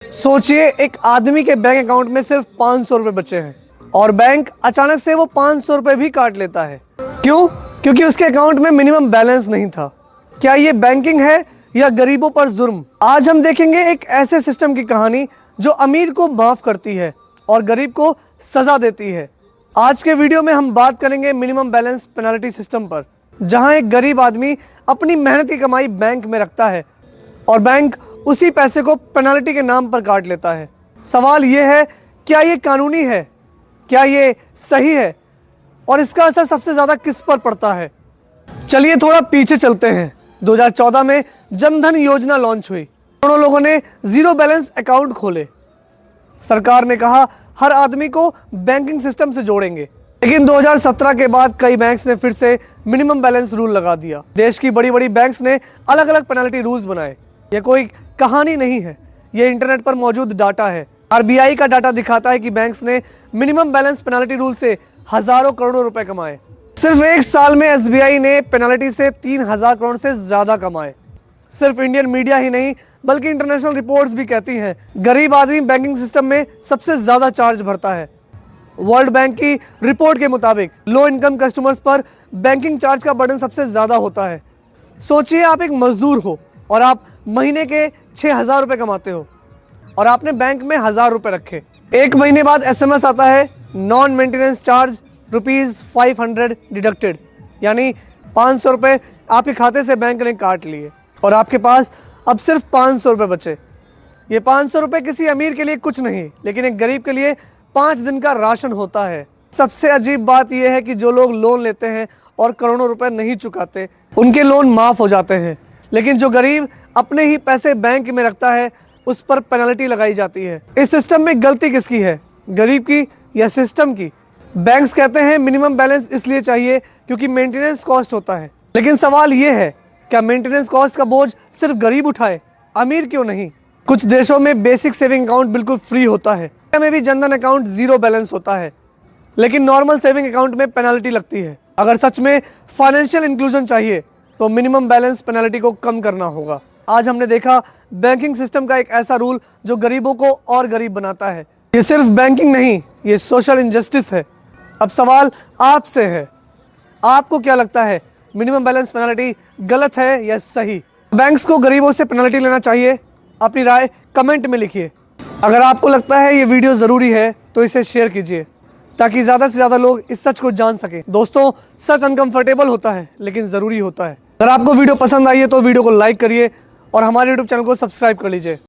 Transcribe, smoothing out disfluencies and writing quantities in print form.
सोचिए एक आदमी के बैंक अकाउंट में सिर्फ 500 रुपए बचे हैं और बैंक अचानक से वो 500 रुपए भी काट लेता है। क्यों? क्योंकि उसके अकाउंट में मिनिमम बैलेंस नहीं था। क्या ये बैंकिंग है या गरीबों पर जुर्म? आज हम देखेंगे एक ऐसे सिस्टम की कहानी जो अमीर को माफ करती है और गरीब को सजा देती है। आज के वीडियो में हम बात करेंगे मिनिमम बैलेंस पेनल्टी सिस्टम पर, जहां एक गरीब आदमी अपनी मेहनत की कमाई बैंक में रखता है और बैंक उसी पैसे को पेनल्टी के नाम पर काट लेता है। सवाल यह है, क्या ये कानूनी है? क्या ये सही है? और इसका असर सबसे ज़्यादा किस पर पड़ता है? चलिए थोड़ा पीछे चलते हैं। 2014 में जनधन योजना लॉन्च हुई। करोड़ों लोगों ने जीरो बैलेंस अकाउंट खोले। सरकार ने कहा हर आदमी को बैंकिंग सिस्टम से जोड़ेंगे, लेकिन 2017 के बाद कई बैंक्स ने फिर से मिनिमम बैलेंस रूल लगा दिया। देश की बड़ी बड़ी बैंक्स ने अलग अलग पेनल्टी रूल्स बनाए। यह कोई कहानी नहीं है, ये इंटरनेट पर मौजूद डाटा है। आरबीआई का डाटा दिखाता है कि बैंक्स ने मिनिमम बैलेंस पेनल्टी रूल से हजारों करोड़ों रुपए कमाए। सिर्फ एक साल में एसबीआई ने पेनल्टी से 3000 करोड़ से ज्यादा कमाए। सिर्फ इंडियन मीडिया ही नहीं बल्कि इंटरनेशनल रिपोर्ट्स भी कहती हैं गरीब आदमी बैंकिंग सिस्टम में सबसे ज्यादा चार्ज भरता है। वर्ल्ड बैंक की रिपोर्ट के मुताबिक लो इनकम कस्टमर्स पर बैंकिंग चार्ज का बर्डन सबसे ज्यादा होता है। सोचिए आप एक मजदूर हो और आप महीने के 6000 रुपए कमाते हो और आपने बैंक में 1000 रुपए रखे। एक महीने बाद एसएमएस आता है, नॉन मेंटेनेंस चार्ज ₹500 डिडक्टेड, यानी 500 रुपए आपके खाते से बैंक ने काट लिए और आपके पास अब सिर्फ 500 रुपए बचे। ये 500 रुपए किसी अमीर के लिए कुछ नहीं, लेकिन एक गरीब के लिए 5 दिन का राशन होता है। सबसे अजीब बात यह है कि जो लोग लोन लेते हैं और करोड़ों रुपए नहीं चुकाते, उनके लोन माफ हो जाते हैं, लेकिन जो गरीब अपने ही पैसे बैंक में रखता है उस पर पेनल्टी लगाई जाती है। इस सिस्टम में गलती किसकी है, गरीब की या सिस्टम की? बैंक्स कहते हैं मिनिमम बैलेंस इसलिए चाहिए क्योंकि मेंटेनेंस कॉस्ट होता है, लेकिन सवाल यह है, क्या मेंटेनेंस कॉस्ट का बोझ सिर्फ गरीब उठाए, अमीर क्यों नहीं? कुछ देशों में बेसिक सेविंग अकाउंट बिल्कुल फ्री होता है। इंडिया में भी जनधन अकाउंट जीरो बैलेंस होता है, लेकिन नॉर्मल सेविंग अकाउंट में पेनल्टी लगती है। अगर सच में फाइनेंशियल इंक्लूजन चाहिए तो मिनिमम बैलेंस पेनल्टी को कम करना होगा। आज हमने देखा बैंकिंग सिस्टम का एक ऐसा रूल जो गरीबों को और गरीब बनाता है। ये सिर्फ बैंकिंग नहीं, ये सोशल इनजस्टिस है। अब सवाल आपसे है, आपको क्या लगता है, मिनिमम बैलेंस पेनल्टी गलत है या सही? बैंक्स को गरीबों से पेनल्टी लेना चाहिए? अपनी राय कमेंट में लिखिए। अगर आपको लगता है ये वीडियो ज़रूरी है तो इसे शेयर कीजिए ताकि ज़्यादा से ज़्यादा लोग इस सच को जान सकें। दोस्तों, सच अनकंफर्टेबल होता है लेकिन ज़रूरी होता है। अगर आपको वीडियो पसंद आई है तो वीडियो को लाइक करिए और हमारे यूट्यूब चैनल को सब्सक्राइब कर लीजिए।